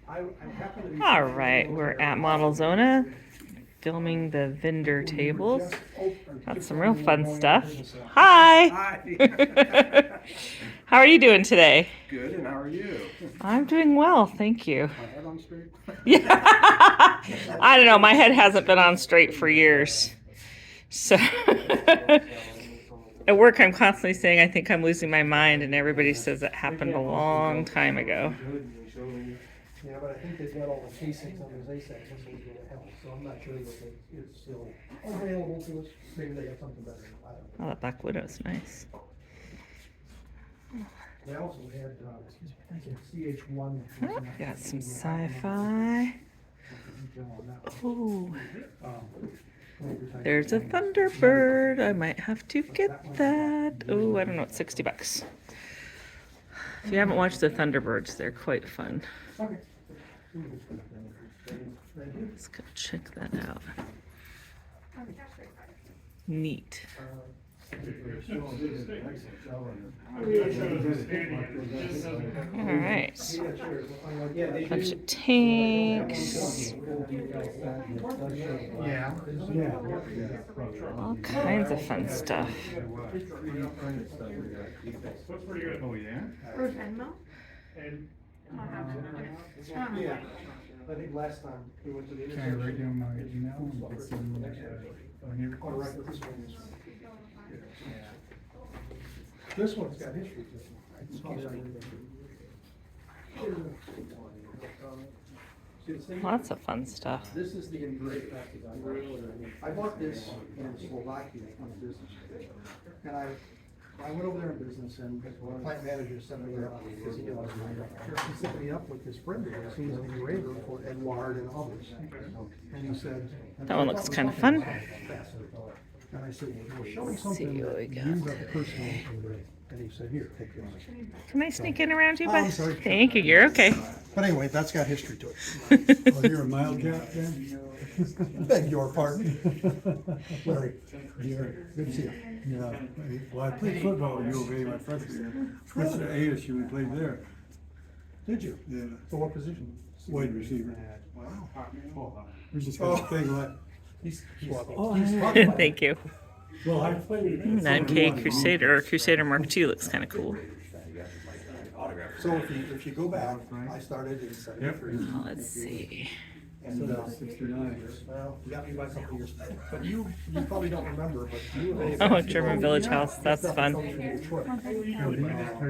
All right, we're at Modelzona filming the vendor tables. Got some real fun stuff. Hi! Hi. How are you doing today? Good, and how are you? I'm doing well, thank you. My head on straight? Yeah. I don't know, my head hasn't been on straight for years. So at work I'm constantly saying I think I'm losing my mind, and everybody says it happened a long time ago. Yeah, but I think they've got all the casings on those ASACs, this is gonna help, so I'm not sure that it's still available to us, maybe they got something better, I don't know. Oh, that Black Widow's nice. They also had, CH1. Oh, got some sci-fi. Ooh. There's a Thunderbird. I might have to get that. Oh, I don't know, it's $60. If you haven't watched the Thunderbirds, they're quite fun. Okay. Let's go check that out. Neat. All right. Bunch of tanks. All kinds of fun stuff. Oh, yeah? Yeah, I think last time we went to the. Can I write down my email and get some, here? Oh, right, this one is. This one's got history to it. Lots of fun stuff. This is the engraved package I bought this in Slovakia on a business trip. And I went over there in business, and the plant manager set me up because he set me up with this friend of his, who's an engraver for Edward and others. And he said. That one looks kind of fun. And I said, well, show me Let's something see what that we you got. have personally engraved. And he said, here, take this. Can I sneak in around you, Oh, I'm bud? sorry. Thank you. You're okay. But anyway, that's got history to it. Oh, you're a mile cat then? Beg your pardon. Larry, good to see you. Yeah, well, I played football at U of A my freshman year. Freshman at ASU, we played there. Did you? Yeah, For what position? wide receiver. Wow. We just had a thing like, He's Thank you. well, I played. 9K Crusader or Crusader Mark II looks kind of cool. So if you go back, I started in '73. Let's see. And, So that's 69. well, you got me by a couple years. But you probably don't remember, but U of A. Oh, German Village House. That's fun. Her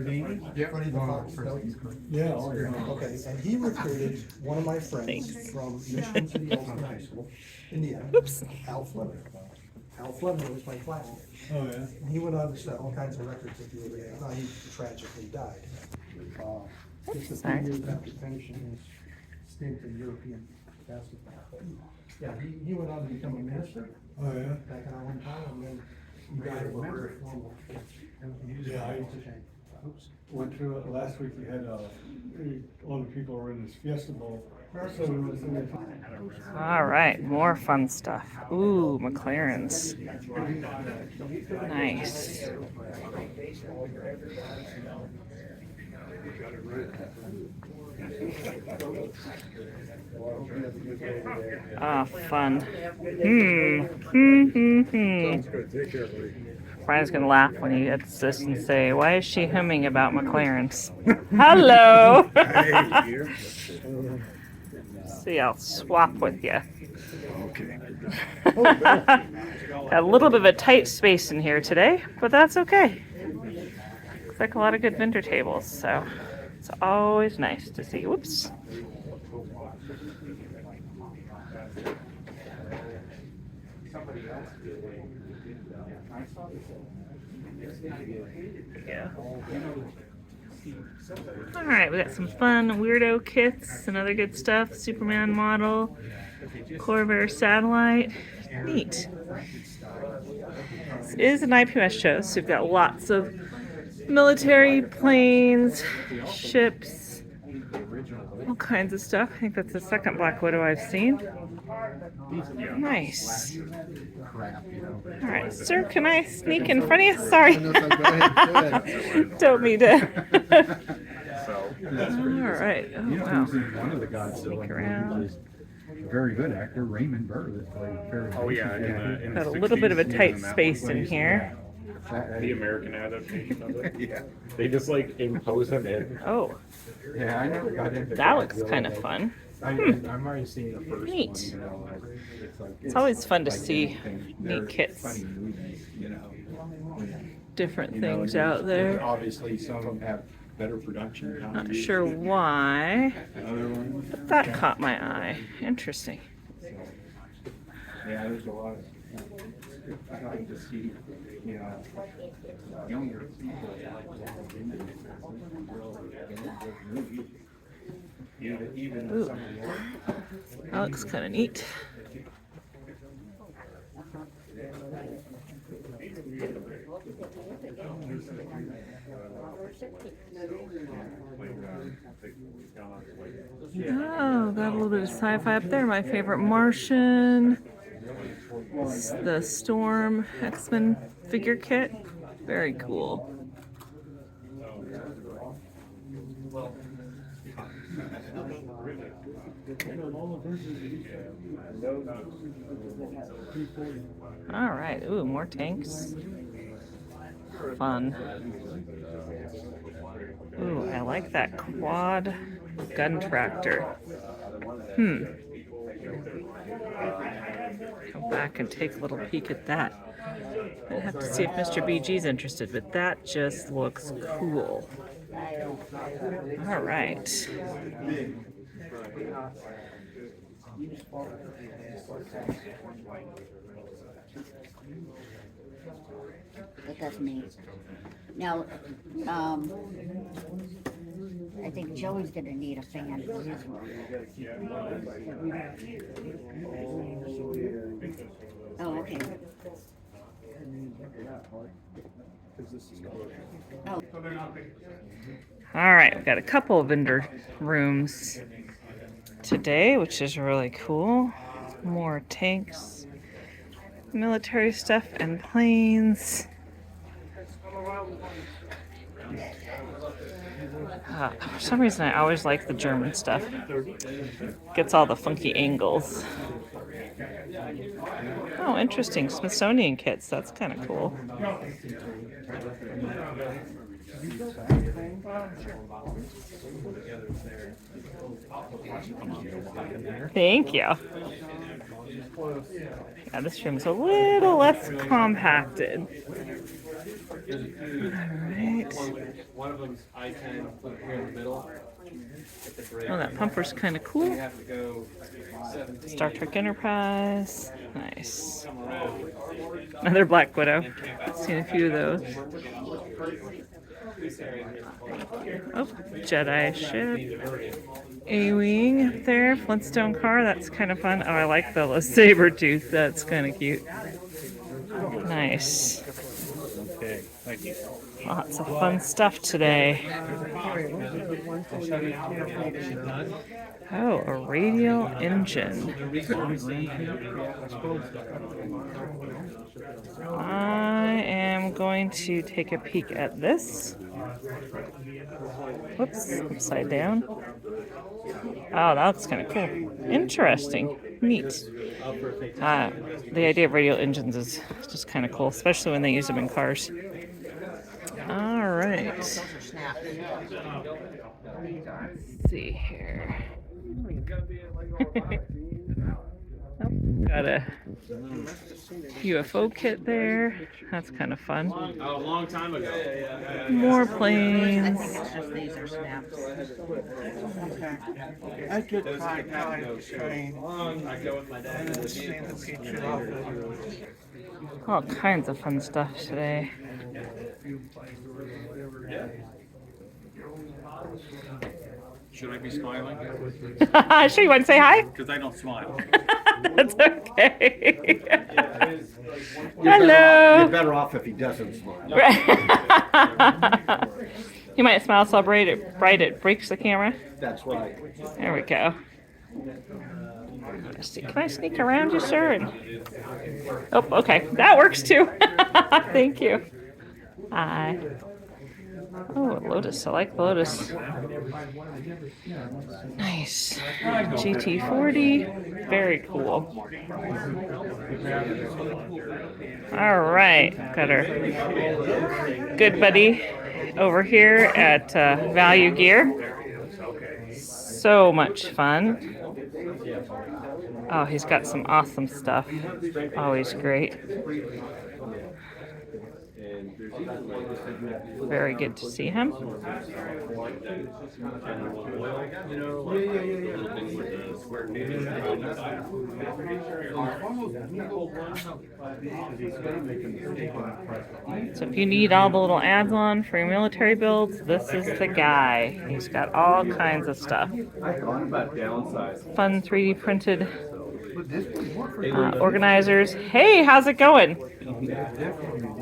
name? Yeah. Yeah, oh, yeah. Okay, and he recruited one of my friends Thanks. from Michigan City Elton High School, Indiana. Oops. Al Fleming. Al Fleming was my classmate. Oh, yeah. And he went on to set all kinds of records at the U of A. Now, he tragically died. Just a Sorry. few years after finishing his stint in European basketball. But, yeah, he went on to become a minister Oh, yeah. back in our hometown, and then he died of a very formal. Yeah, It's a shame. Oops. Went through it last week, we had, a lot of people were in this Fiesta Bowl. So we was in the. All right, more fun stuff. Ooh, McLaren's. Nice. Ah, fun. Brian's gonna laugh when he gets this and say, "Why is she humming about McLaren's?" Hello. See, I'll swap with you. Okay. Got a little bit of a tight space in here today, but that's okay. Looks like a lot of good vendor tables, so it's always nice to see. Whoops. Yeah. All right, we got some fun weirdo kits and other good stuff. Superman model, Corvair satellite. Neat. This is an IPMS show, so we've got lots of military planes, ships, all kinds of stuff. I think that's the second Black Widow I've seen. Nice. All right, sir, can I sneak in front of you? Sorry. Don't mean to. All right. Oh, You know wow. who's in one of the Godzilla Sneak around. movies? A very good actor, Raymond Burr, that played Ferris. Oh yeah, in the Got a little bit of a 60s, tight in that space one. in here. The American adaptation of it. Yeah. They just like impose him in. Oh, Yeah, I never got into that looks Godzilla, kind of but fun. I'm already seeing the first Neat. one. You know, it's like It's always fun to like see anything. They're neat kits. funny movies, you know. Different You know, things and out there. Obviously, some of them have better production. Not sure why, Another one. but that caught my eye. Interesting. Yeah, there's a lot of. I like to see, you know, younger people. Even Ooh. some of the old. That looks kind of neat. Oh, got a little bit of sci-fi up there. My favorite Martian. The Storm X-Men figure kit. Very cool. All right. Ooh, more tanks. Fun. Ooh, I like that quad gun tractor. Come back and take a little peek at that. I'd have to see if Mr. BG's interested, but that just looks cool. All right. But that's me. Now, I think Joey's gonna need a fan for his one. Oh, okay. Oh, All right, we've got a couple of vendor rooms today, which is really cool. More tanks, military stuff, and planes. For some reason, I always like the German stuff. Gets all the funky angles. Oh, interesting. Smithsonian kits. That's kind of cool. Thank you. Yeah, this room's a little less compacted. Alright. One of them's I-10 here in the middle. Oh, that pumper's kind of cool. You have to go 17. Star Trek Enterprise. Nice. Come around. Another Black Widow. Seen a few of those. Oh, Jedi ship. A-Wing up there. Flintstone car. That's kind of fun. Oh, I like the saber-tooth. That's kind of cute. Nice. Okay, thank you. Lots of fun stuff today. Oh, a radial engine. I am going to take a peek at this. Whoops, upside down. Oh, that looks kind of cool. Interesting. Neat. The idea of radial engines is just kind of cool, especially when they use them in cars. All right. Let's see here. Oh, got a UFO kit there. That's kind of fun. Oh, a long time ago. More planes. these are snaps. I could Those try would have to go train. I go with my dad in the vehicle. All kinds of fun stuff today. Should I be smiling? Sure, you want to say hi? Because I don't smile. That's okay. You're Hello. better off if he doesn't smile. You might smile so bright it breaks the camera. That's right. There we go. Let's see. Can I sneak around you, sir? Oh, okay. That works too. Thank you. Hi. Oh, Lotus. I like Lotus. Nice. GT40. Very cool. All right. Got our good buddy over here at Value Gear. So much fun. Oh, he's got some awesome stuff. Always great. Very good to see him. So if you need all the little ads on for your military builds, this is the guy. He's got all kinds of stuff. Fun 3D printed organizers. Hey, how's it going?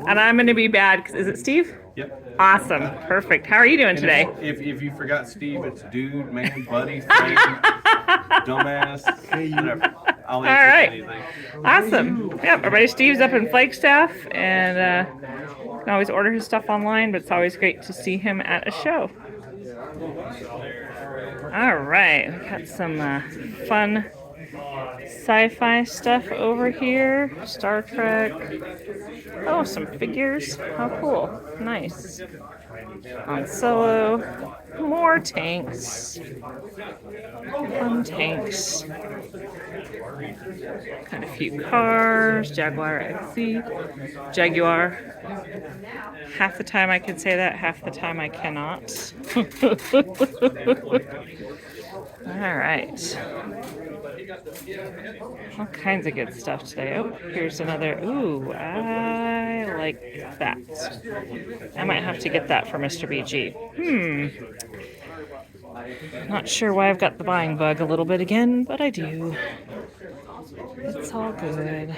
And I'm going to be bad. Is it Steve? Yep. Awesome. Perfect. How are you doing today? If you forgot Steve, it's dude, man, buddy, friend, dumbass, whatever. I'll All answer right. anything. Awesome. Yep. Our buddy Steve's up in Flagstaff, and you can always order his stuff online, but it's always great to see him at a show. All right. We got some fun sci-fi stuff over here. Star Trek. Oh, some figures. How cool. Nice. On Solo. More tanks. Fun tanks. Got a few cars. Jaguar XC. Jaguar. Half the time I can say that, half the time I cannot. All right. All kinds of good stuff today. Oh, here's another. Ooh, I like that. I might have to get that for Mr. BG. Not sure why I've got the buying bug a little bit again, but I do. It's all good.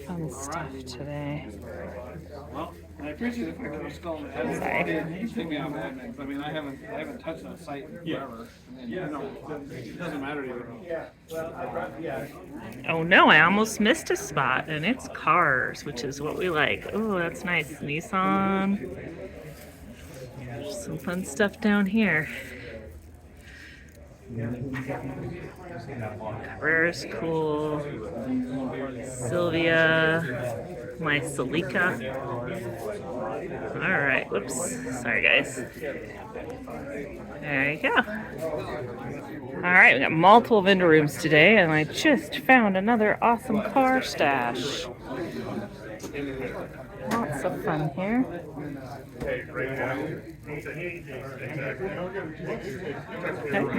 Fun stuff today. Well, I appreciate the fact that you're still on the head. Sorry. You take me on Mad Max. I mean, I haven't touched that site in forever. And, you know, it doesn't matter to you. Oh no, I almost missed a spot, and it's cars, which is what we like. Oh, that's nice. Nissan. There's some fun stuff down here. Carrera's cool. Sylvia. My Celica. All right. Whoops. Sorry, guys. There you go. All right. We got multiple vendor rooms today, and I just found another awesome car stash. Lots of fun here.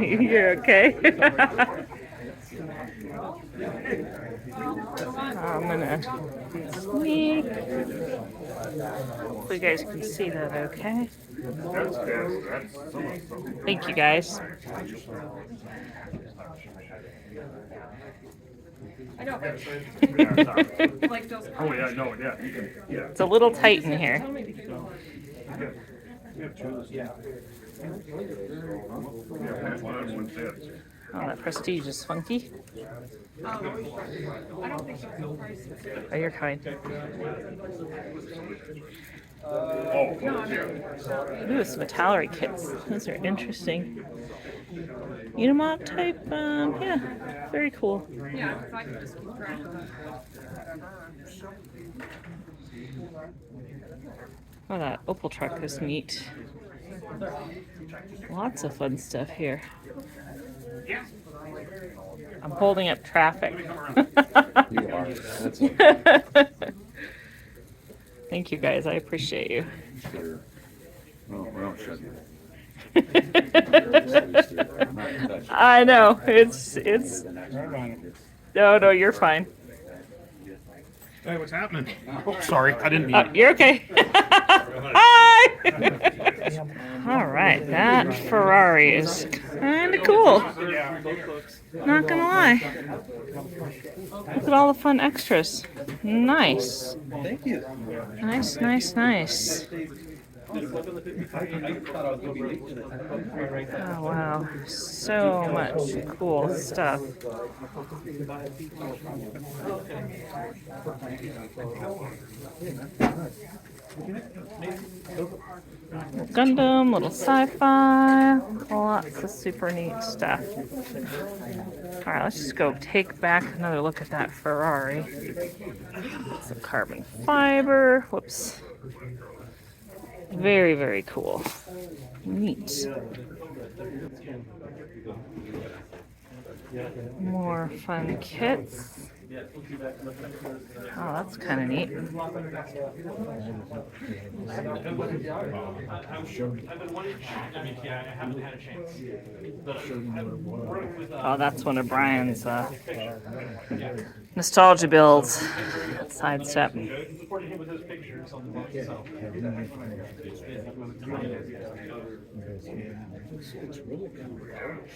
You're okay. I'm gonna sneak. Hopefully you guys can see that okay. Thank you guys. Oh, yeah, no, yeah, you can, yeah. It's a little tight in here. Oh, that Prestige is funky. Oh, you're kind. Ooh, some Metallery kits. Those are interesting. Unimog type, yeah, very cool. Oh, that Opel truck is neat. Lots of fun stuff here. I'm holding up traffic. You are. That's okay. Thank you guys, I appreciate you. Sure. Oh, well, shut you. I know, it's no, you're fine. Hey, what's happening? Oh, sorry, I didn't mean. You're okay. Hi. All right, that Ferrari is kind of cool. Not gonna lie. Look at all the fun extras. Nice. Thank you. Nice, nice, nice. Oh wow, so much cool stuff. Gundam, little sci-fi, lots of super neat stuff. All right, let's just go take back another look at that Ferrari. Some carbon fiber. Whoops. Very, very cool. Neat. More fun kits. Oh, that's kind of neat. Oh, that's one of Brian's nostalgia builds. Sidestep.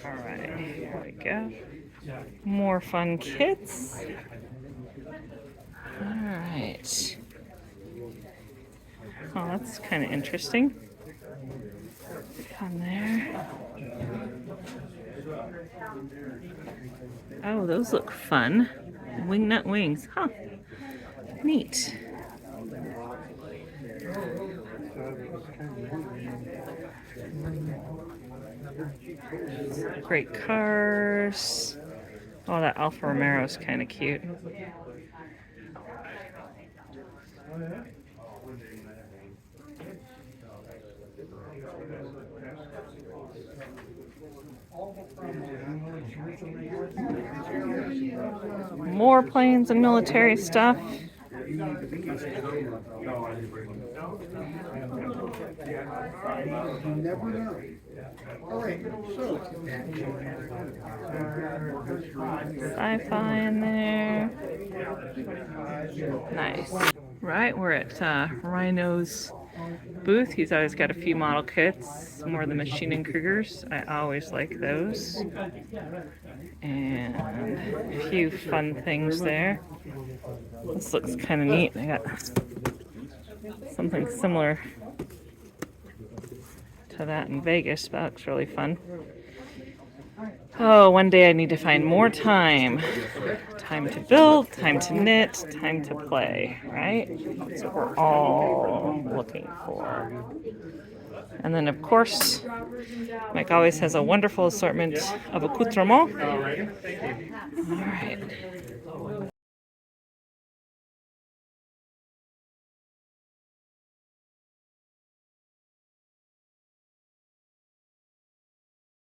All right, here we go. More fun kits. All right. Oh, that's kind of interesting. On there. Oh, those look fun. Wingnut wings. Huh. Neat. Great cars. Oh, that Alfa Romero is kind of cute. More planes and military stuff. Never know. All right, so. Sci-fi in there. Nice. Right, we're at Rhino's booth. He's always got a few model kits, more of the Maschinen Krugers. I always like those. And a few fun things there. This looks kind of neat. I got something similar to that in Vegas. That looks really fun. Oh, one day I need to find more time. Time to build, time to knit, time to play, right? That's what we're all looking for. And then, of course, Mike always has a wonderful assortment of accoutrements. All right.